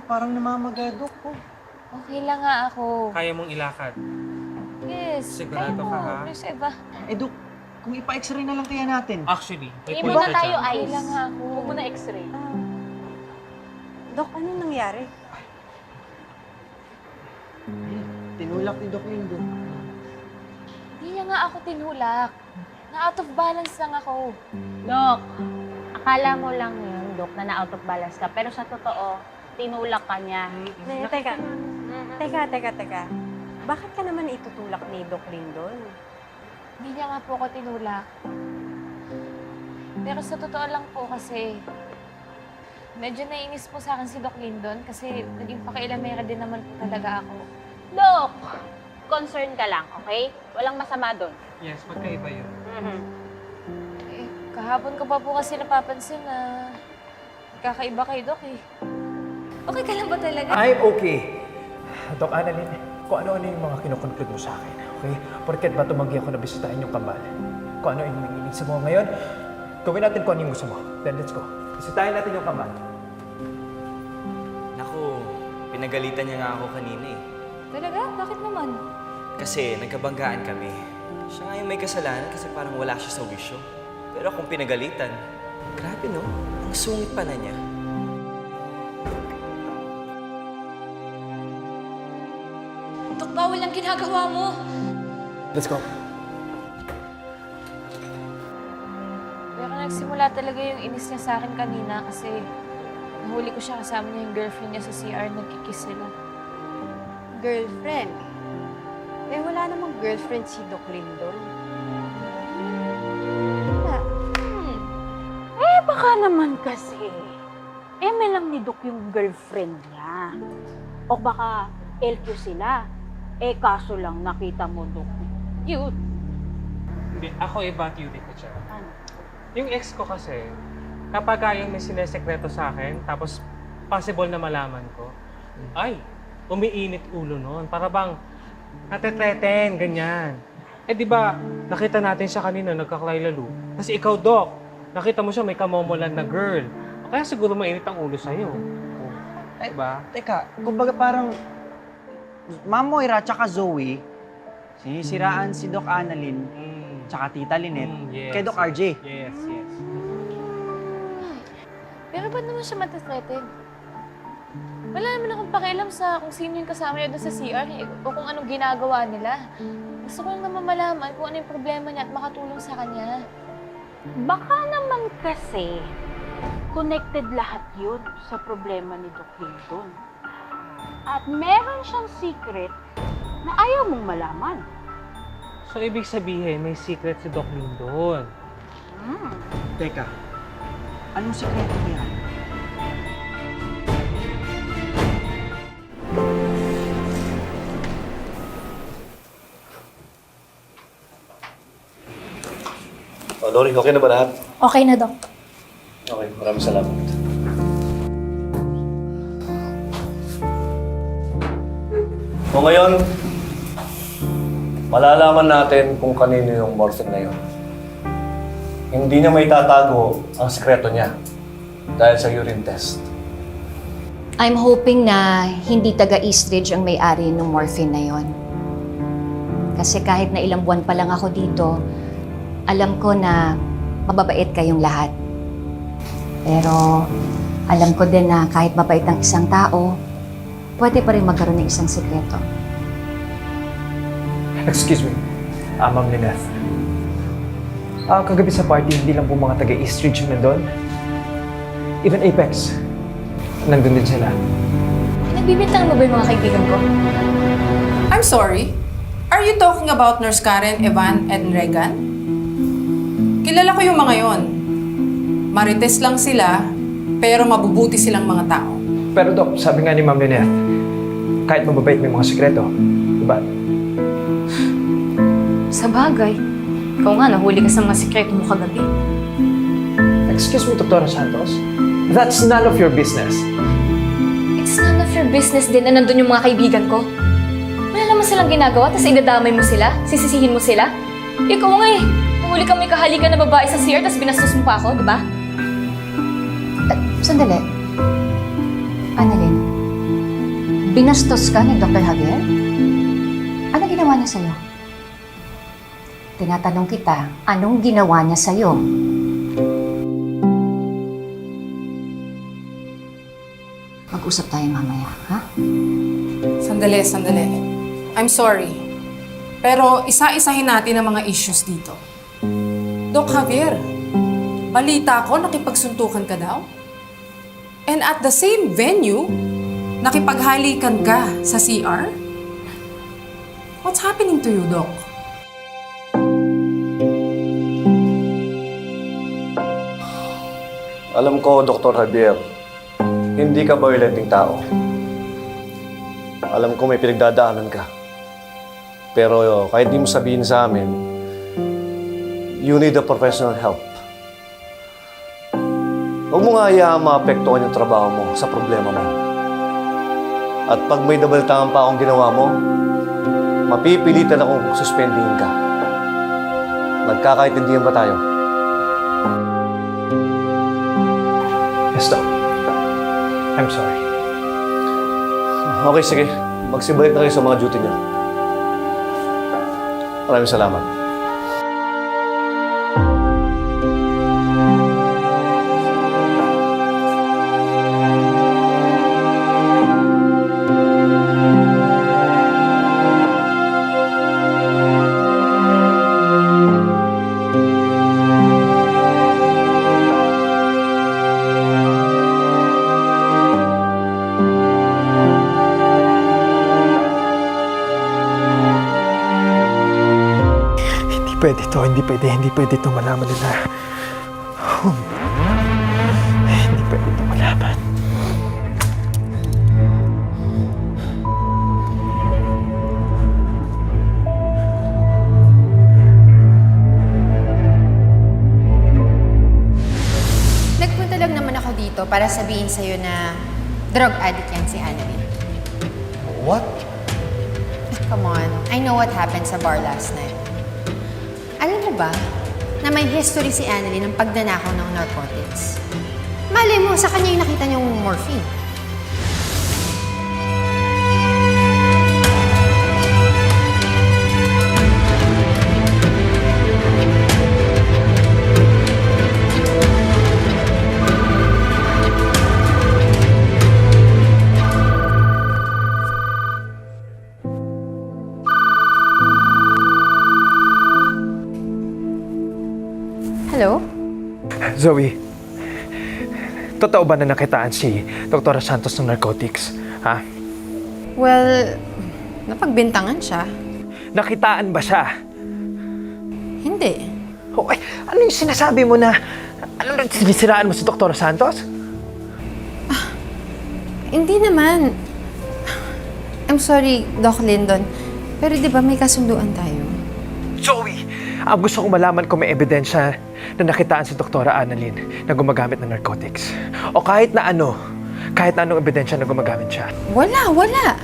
parang namamagado ko. Okay lang nga ako. Kaya mong ilakad. Yes. Sigurado kaya mo. ka, ha? Please, Eva. Eh, Dok, kung ipa-x-ray na lang kaya natin. Actually, may Hindi point muna ka tayo dyan. Okay ice. lang nga ako. Huwag mo na x-ray. Dok, anong nangyari? Tinulak ni Doc yun, Dok. Hindi niya nga ako tinulak. Na-out of balance lang ako. Dok, akala mo lang yun, Dok, na na-out of balance ka. Pero sa totoo, tinulak ka niya. Teka. Bakit ka naman itutulak ni Doc Lindon? Hindi niya nga po ako tinulak. Pero sa totoo lang po kasi, medyo nainis po sa akin si Doc Lindon kasi naging pakialamera din naman po talaga ako. Dok, concern ka lang, okay? Walang masama doon. Yes, magkaiba yun. Eh, kahapon ko pa po kasi napapansin na kakaiba kay Doc eh. Okay ka lang ba talaga? I'm okay. Doc Annalyn, kung ano-ano yung mga kinukonclude mo sa akin, okay? Porket ba tumanggi ako na bisitahin yung kambal? Kung ano yung nanginig mo ngayon, gawin natin kung ano yung gusto mo. Then let's go. Bisitahin natin yung kambal. Naku, pinagalitan niya nga ako kanina eh. Talaga? Bakit naman? Kasi nagkabanggaan kami. Siya nga yung may kasalanan kasi parang wala siya sa wisyo. Pero kung pinagalitan, grabe no? Ang sungit pa na niya. Dok, bawal ang ginagawa mo! Let's go. Pero nagsimula talaga yung inis niya sa akin kanina kasi nahuli ko siya kasama niya yung girlfriend niya sa CR, nagkikiss sila. Girlfriend? Eh, wala namang girlfriend si Doc Lindon. Wala. Eh, baka naman kasi, eme lang ni Dok yung girlfriend niya. O baka LQ sila. Eh, kaso lang nakita mo, Dok. Cute. Hindi, ako evacuate ko siya. Ano? Yung ex ko kasi, kapag yung may sinesekreto sa akin, tapos possible na malaman ko, ay, umiinit ulo noon. Para bang natetreten, ganyan. Eh di ba, nakita natin siya kanina, nagkaklaylalo. Kasi ikaw, Doc, nakita mo siya may kamomolan na girl. Kaya siguro mainit ang ulo sa'yo. Ay, Diba? Teka, kumbaga parang Ma'am Moira tsaka Zoe, sinisiraan si Doc Annalyn tsaka Tita Lynette Yes. kay Doc RJ. Yes. Pero ba't naman siya matathreaten? Wala naman akong pakialam sa kung sino yung kasama niya doon sa CR o kung anong ginagawa nila. Gusto ko lang naman malaman kung ano yung problema niya at makatulong sa kanya. Baka naman kasi, connected lahat yun sa problema ni Doc Lindon. At meron siyang secret na ayaw mong malaman. So, ibig sabihin, may secret si Doc Lindon. Teka, anong sekreto niya? Oh, Lori, okay na ba lahat? Okay na, Dok. Okay, maraming salamat. So ngayon, malalaman natin kung kanino yung morphine na yun. Hindi niya may tatago ang sikreto niya dahil sa urine test. I'm hoping na hindi taga Eastridge ang may-ari ng morphine na yon. Kasi kahit na ilang buwan pa lang ako dito, alam ko na mababait kayong lahat. Pero alam ko din na kahit mabait ang isang tao, pwede pa rin magkaroon ng isang sikreto. Excuse me, Ma'am Lynette. Kagabi sa party, hindi lang po mga taga-Eastridge yung nandun. Even Apex, nandun din sila. Nagbibintang mo ba yung mga kaibigan ko? I'm sorry. Are you talking about Nurse Karen, Evan, and Regan? Kilala ko yung mga yon. Marites lang sila, pero mabubuti silang mga tao. Pero Doc, sabi nga ni Ma'am Lynette, kahit mababait may mga sikreto, diba? Sa bagay. Ikaw nga, nahuli ka sa mga sikreto mo kagabi. Excuse me, Dr. Santos? That's none of your business. It's none of your business din na nandun yung mga kaibigan ko. Wala naman silang ginagawa, tapos idadamay mo sila? Sisisihin mo sila? Ikaw nga eh. Nahuli kang may kahalikan na babae sa CR, tapos binastos mo pa ako, di ba? Sandali. Annalyn, Binastos ka ni Dr. Javier? Ano ginawa niya sa'yo? Tinatanong kita, anong ginawa niya sa'yo? Mag-usap tayo mamaya, ha? Sandali. I'm sorry. Pero isa-isahin natin ang mga issues dito. Doc Javier, balita ko nakipagsuntukan ka daw? And at the same venue, nakipaghalikan ka sa CR? What's happening to you, Doc? Alam ko, Dr. Javier, hindi ka violenting tao. Alam ko may pinagdadaanan ka. Pero kahit di mo sabihin sa amin, you need a professional help. Huwag mo nga hayaan maapektuhan yung trabaho mo sa problema mo. At pag may nabaltaan pa akong ginawa mo, mapipilitan akong suspendihin ka. Nagkakaintindihan ba tayo? Yes, Doc. I'm sorry. Okay, sige. Magsibalik na kayo sa mga duty niyo. Maraming salamat. Hindi pwede ito malaman nila. Hindi pwede ito malaman. Nagpunta lang naman ako dito para sabihin sa'yo na drug addict yan si Annalyn. What? Come on, I know what happened sa bar last night. Alam mo ba na may history si Annalyn ng pagnanakaw ng narcotics? Malay mo, sa kanya yung nakita niyong morphine. Hello? Zoe, totoo ba na nakitaan si Dr. Santos ng narcotics? Ha? Well, napagbintangan siya. Nakitaan ba siya? Hindi. Oh, ay, ano yung sinasabi mo na sinisiraan mo si Dr. Santos? Hindi naman. I'm sorry, Doc Lyndon. Pero di ba may kasunduan tayo? Zoe, ang gusto kong malaman kung may ebidensya na nakitaan si Dr. Annalyn na gumagamit ng narcotics. O kahit na anong ebidensya na gumagamit siya. Wala.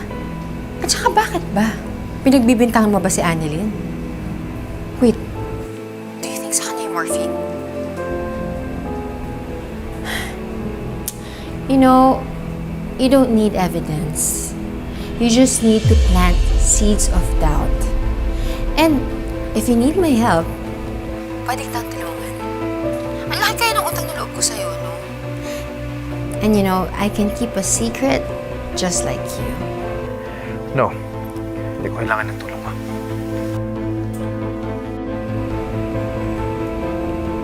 At saka bakit ba? Pinagbibintangan mo ba si Annalyn? Wait, do you think sa kanya yung morphine? You know, you don't need evidence. You just need to plant seeds of doubt. And if you need my help, pwede kitang tulungan. Ang laki kaya ng utang na loob ko sa'yo, no? And you know, I can keep a secret just like you. No, hindi ko kailangan ng tulong mo.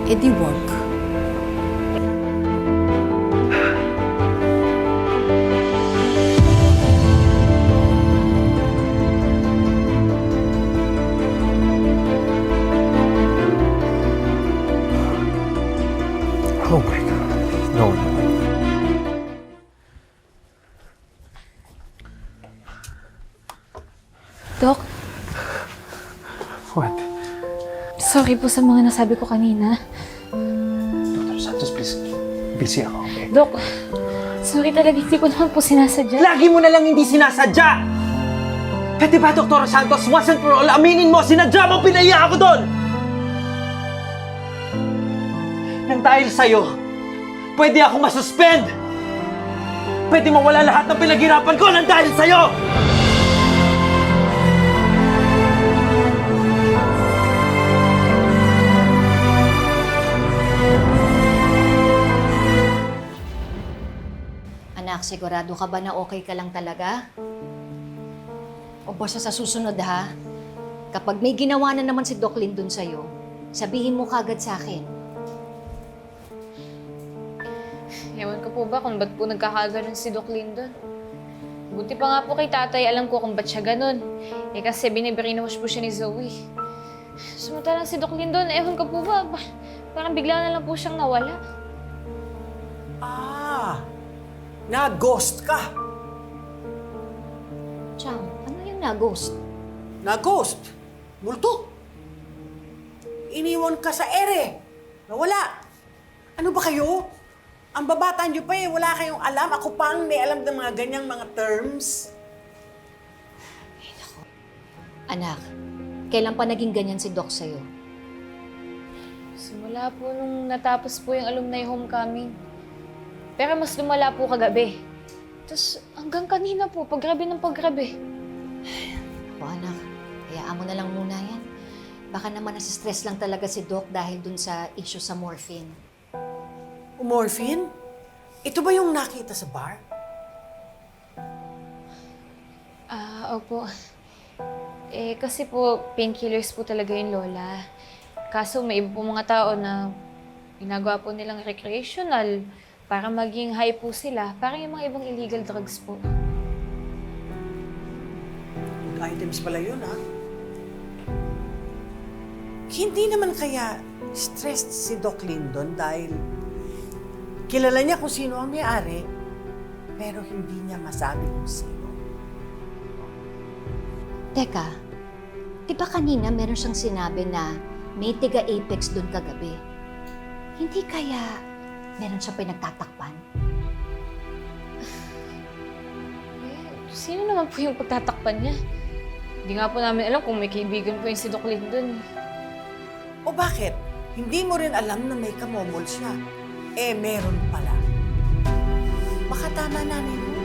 E di wag. Oh my God. No. Doc, What? sorry po sa mga nasabi ko kanina. Dr. Santos, please. Busy ako, okay? Doc, sorry talaga, hindi ko naman po sinasadya. Lagi mo na lang hindi sinasadya! Pwede ba, Dr. Santos, once and for all, aminin mo, sinadya mo, pinaiya ako doon! Nang dahil sa'yo, pwede ako masuspend! pwede mawala lahat ng pinaghirapan ko nang dahil sa'yo! Anak, sigurado ka ba na okay ka lang talaga? O basta sa susunod ha, kapag may ginawa na naman si Doc Lindon sa'yo, sabihin mo kagad sa akin. Ewan ko po ba kung ba't po nagkakaganon si Doc Lindon. Buti pa nga po kay tatay, alam ko kung ba't siya ganon. Kasi binibrinwash po siya ni Zoe. Samantalang si Doc Lindon, ewan ko po ba, parang bigla na lang po siyang nawala. Ah, na-ghost ka. Chang, ano yung na-ghost? Na-ghost? Multo? Iniwan ka sa ere. Nawala. Ano ba kayo? Ang babata niyo pa eh, wala kayong alam. Ako pa ang may alam ng mga ganyang mga terms. Anak, kailan pa naging ganyan si Doc sa'yo? Simula po nung natapos po yung alumni homecoming. Pero mas lumala po kagabi. Tapos hanggang kanina po, paggrabe ng paggrabe. Ako anak, hayaan mo na lang muna yan. Baka naman nasistress lang talaga si Doc dahil dun sa issue sa morphine. Morphine? Ito ba yung nakita sa bar? Opo. Kasi po, painkillers po talaga yung lola. Kaso may iba po mga tao na ginagawa po nilang recreational para maging high po sila. Parang yung mga ibang illegal drugs po. Items pala yun, ha? Hindi naman kaya stressed si Doc Lindon dahil kilala niya kung sino ang may-ari, pero hindi niya masabi kung sino. Teka, di ba kanina meron siyang sinabi na may tiga-Apex doon kagabi? Hindi kaya meron siya pinagtatakpan? Sino naman po yung pagtatakpan niya? Hindi nga po namin alam kung may kaibigan po yung si Doc Lindon. O bakit? Hindi mo rin alam na may kamomol siya. Meron pala. Baka tama namin mo.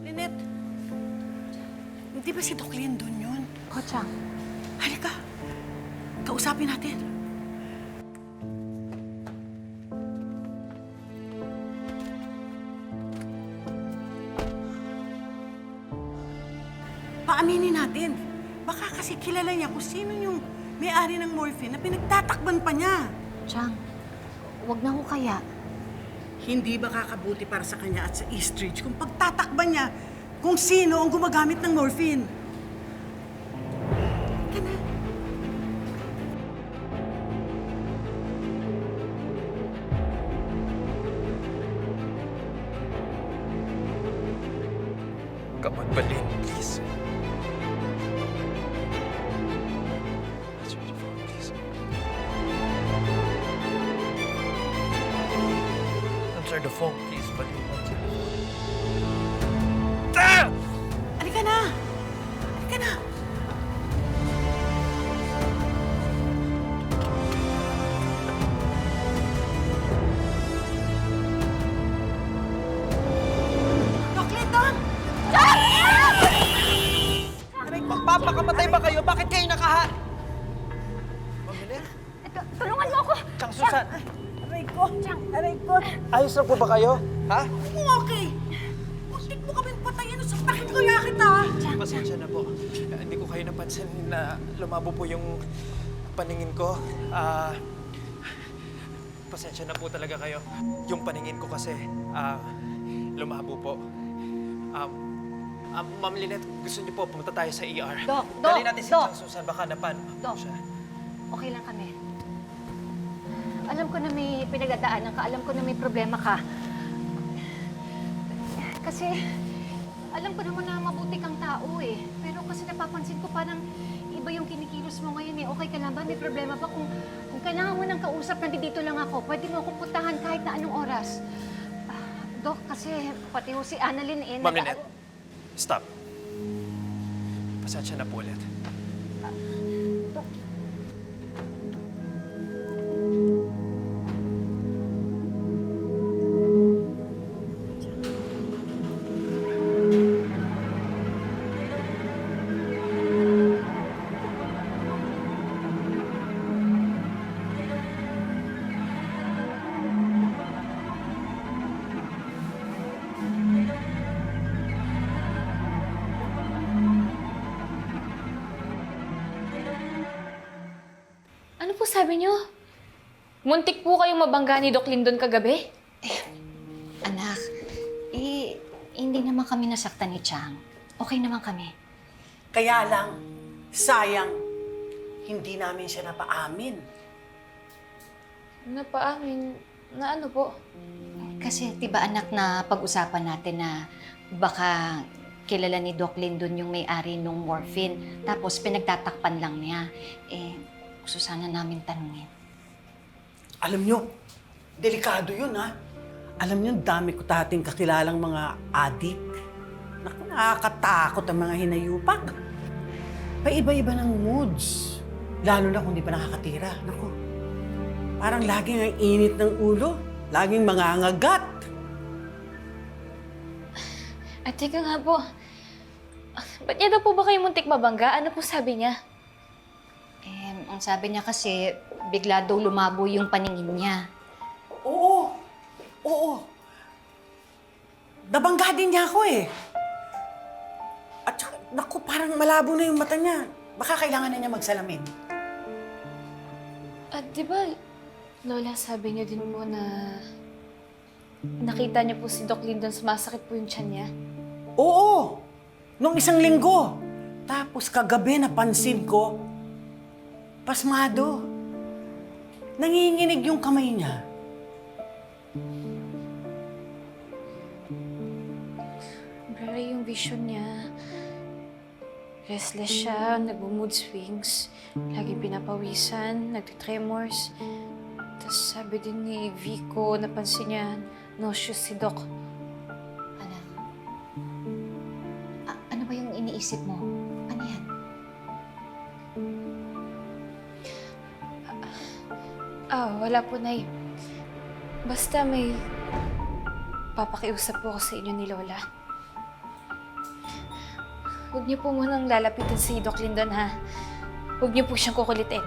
Lynette, hindi ba si Doc Lindon yun? Chang. Halika, kausapin natin. Paaminin natin. Baka kasi kilala niya kung sino yung may-ari ng morphine na pinagtatakban pa niya. Chang, wag na ho kaya. Hindi ba kakabuti para sa kanya at sa Eastridge kung pagtatakban niya kung sino ang gumagamit ng morphine? Ka na. Come on, Balin, please. Answer the phone, please. Answer the phone, please, Balin. Answer the phone. Ah! Halika na! Halika na! Doc Lindon! Magpapakamatay ba kayo? Bakit kayo nakaha... Tulungan mo ako! Chang, Susan! Aray ko! Aray ko! Ayos na po ba kayo? Ha? Okay! Muntik mo kaming patayin. Saktakin ko ya kita! Pasensya na po. Hindi ko kayo napansin na lumabo po yung paningin ko. Pasensya na po talaga kayo. Yung paningin ko kasi, lumabo po. Ma'am Lynette, gusto niyo po pumunta tayo sa ER. Doc, Dali natin si Doc. Chang Susan, baka napan Doc. siya. Okay lang kami. Alam ko na may pinagdadaanan ka. Alam ko na may problema ka. Kasi, alam ko naman na mabuti kang tao eh. Pero kasi napapansin ko parang iba yung kinikilos mo ngayon eh. Okay ka lang ba? May problema ba? Kung kailangan mo ng kausap, nandito lang ako. Pwede mo akong puntahan kahit na anong oras. Doc, kasi pati ho si Annalyn eh. Ma'am Lynette, stop. Pasensya na po ulit. Doc, sabi niyo? Muntik po kayong mabangga ni Doc Lindon kagabi? Anak, hindi naman kami nasaktan ni Chang. Okay naman kami. Kaya lang, sayang, hindi namin siya napaamin. Napaamin na ano po? Kasi, di ba anak, na pag-usapan natin na baka kilala ni Doc Lindon yung may-ari nung morphine, tapos pinagtatakpan lang niya. Gusto sana namin tanungin. Alam nyo, delikado yun ha. Alam nyo, dami ko dating kakilalang mga adik. Naku, nakakatakot ang mga hinayupak. Paiba-iba ng moods. Lalo na kung di pa nakakatira. Naku, parang laging ang init ng ulo. Laging mangangagat. At teka nga po, ba't niya daw po ba kayo muntik mabangga? Ano po sabi niya? Ang sabi niya kasi, bigla daw lumabo yung paningin niya. Oo. Oo. Nabangga din niya ako eh. At saka, naku, parang malabo na yung mata niya. Baka kailangan na niya magsalamin. At di ba, Lola, sabi niyo din po na nakita niyo po si Doc Lindon, sumasakit po yung tiyan niya? Oo. Nung isang linggo. Tapos kagabi napansin ko, pasmado. Nanginginig yung kamay niya. Blurry yung vision niya. Restless siya, nagmo-mood swings, laging pinapawisan, nagtitremors. Tapos sabi din ni Vico, napansin niya, nauseous si Doc. Anak, ano ba yung iniisip mo? Ano yan? Wala po, Nay. Basta may papakiusap po ako sa inyo ni Lola. Huwag niyo po munang lalapitin si Doc Lindon, ha? Huwag niyo po siyang kukulitin.